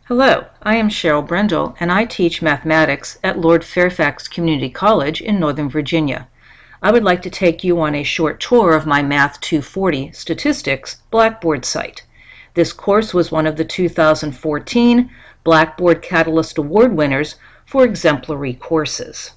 Hello, I am Cheryl Brindle, and I teach mathematics at Lord Fairfax Community College in Northern Virginia. I would like to take you on a short tour of my Math 240 Statistics Blackboard site. This course was one of the 2014 Blackboard Catalyst Award winners for exemplary courses.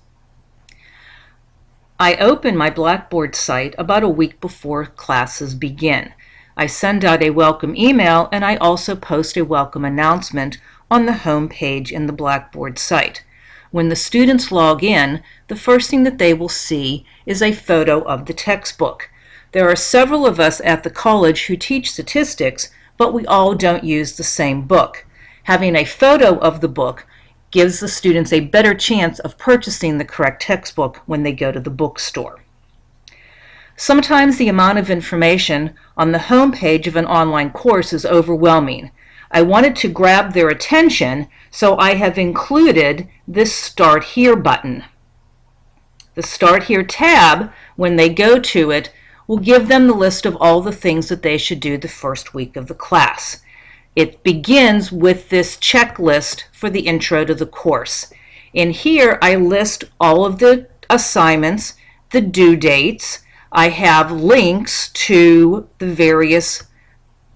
I open my Blackboard site about a week before classes begin. I send out a welcome email, and I also post a welcome announcement on the home page in the Blackboard site. When the students log in, the first thing that they will see is a photo of the textbook. There are several of us at the college who teach statistics, but we all don't use the same book. Having a photo of the book gives the students a better chance of purchasing the correct textbook when they go to the bookstore. Sometimes the amount of information on the home page of an online course is overwhelming. I wanted to grab their attention, so I have included this Start Here button. The Start Here tab, when they go to it, will give them the list of all the things that they should do the first week of the class. It begins with this checklist for the intro to the course. In here, I list all of the assignments, the due dates. I have links to the various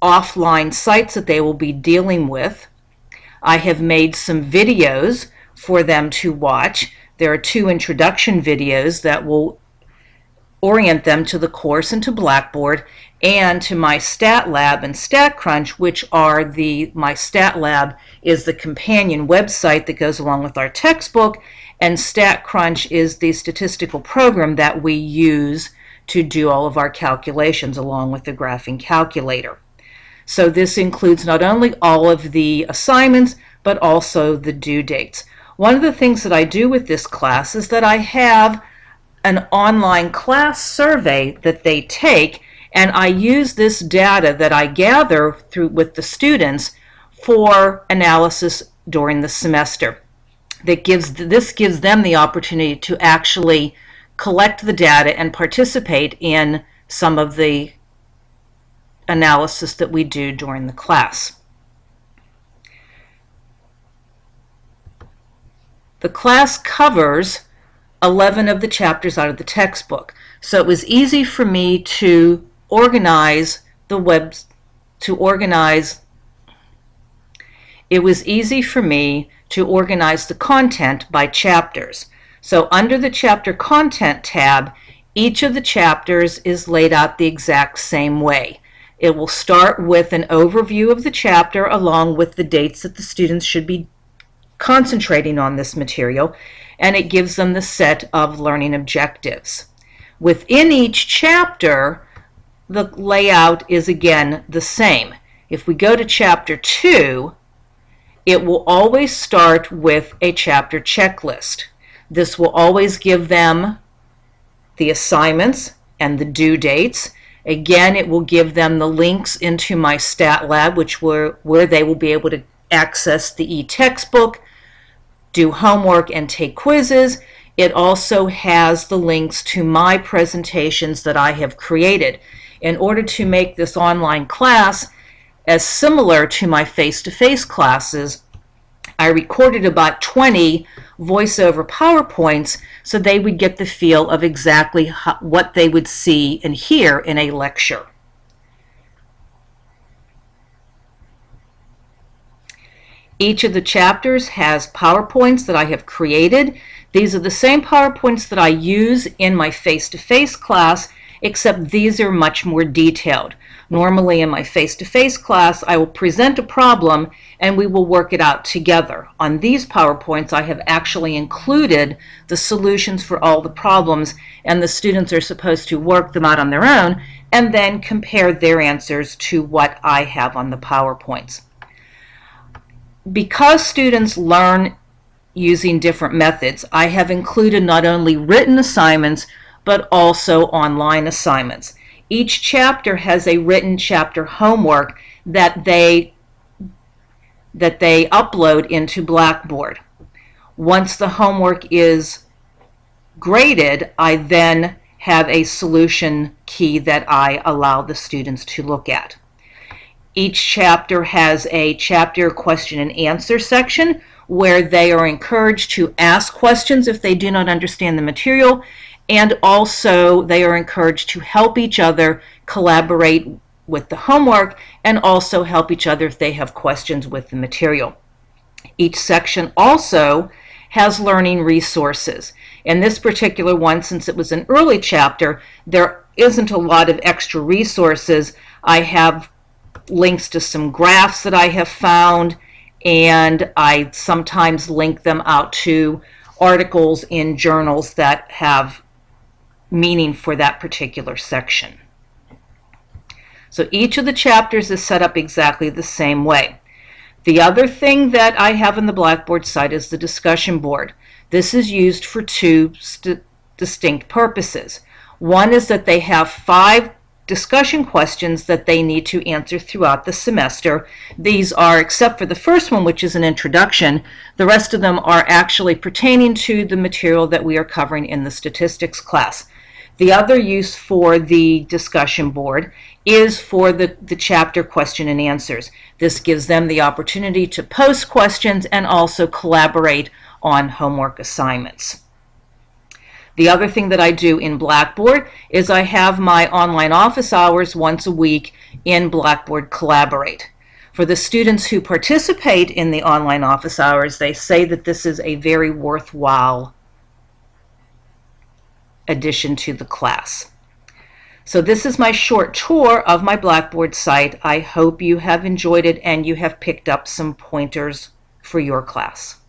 offline sites that they will be dealing with. I have made some videos for them to watch. There are 2 introduction videos that will orient them to the course and to Blackboard and to my Stat Lab and Stat Crunch, which are my Stat Lab is the companion website that goes along with our textbook, and Stat Crunch is the statistical program that we use to do all of our calculations along with the graphing calculator. So this includes not only all of the assignments, but also the due dates. One of the things that I do with this class is that I have an online class survey that they take, and I use this data that I gather through with the students for analysis during the semester. This gives them the opportunity to actually collect the data and participate in some of the analysis that we do during the class. The class covers 11 of the chapters out of the textbook, so it was easy for me to organize the content by chapters. So under the Chapter Content tab, each of the chapters is laid out the exact same way. It will start with an overview of the chapter along with the dates that the students should be concentrating on this material, and it gives them the set of learning objectives. Within each chapter, the layout is again the same. If we go to Chapter 2, it will always start with a chapter checklist. This will always give them the assignments and the due dates. Again, it will give them the links into my Stat Lab, where they will be able to access the e-textbook, do homework, and take quizzes. It also has the links to my presentations that I have created. In order to make this online class as similar to my face-to-face classes, I recorded about 20 voiceover PowerPoints so they would get the feel of exactly what they would see and hear in a lecture. Each of the chapters has PowerPoints that I have created. These are the same PowerPoints that I use in my face-to-face class, except these are much more detailed. Normally in my face-to-face class, I will present a problem and we will work it out together. On these PowerPoints, I have actually included the solutions for all the problems, and the students are supposed to work them out on their own and then compare their answers to what I have on the PowerPoints. Because students learn using different methods, I have included not only written assignments, but also online assignments. Each chapter has a written chapter homework that they upload into Blackboard. Once the homework is graded, I then have a solution key that I allow the students to look at. Each chapter has a chapter question and answer section where they are encouraged to ask questions if they do not understand the material, and also they are encouraged to help each other collaborate with the homework and also help each other if they have questions with the material. Each section also has learning resources. In this particular one, since it was an early chapter, there isn't a lot of extra resources. I have links to some graphs that I have found, and I sometimes link them out to articles in journals that have meaning for that particular section. So each of the chapters is set up exactly the same way. The other thing that I have in the Blackboard site is the discussion board. This is used for two distinct purposes. One is that they have 5 discussion questions that they need to answer throughout the semester. These are, except for the first one, which is an introduction, the rest of them are actually pertaining to the material that we are covering in the statistics class. The other use for the discussion board is for the chapter question and answers. This gives them the opportunity to post questions and also collaborate on homework assignments. The other thing that I do in Blackboard is I have my online office hours once a week in Blackboard Collaborate. For the students who participate in the online office hours, they say that this is a very worthwhile addition to the class. So this is my short tour of my Blackboard site. I hope you have enjoyed it and you have picked up some pointers for your class.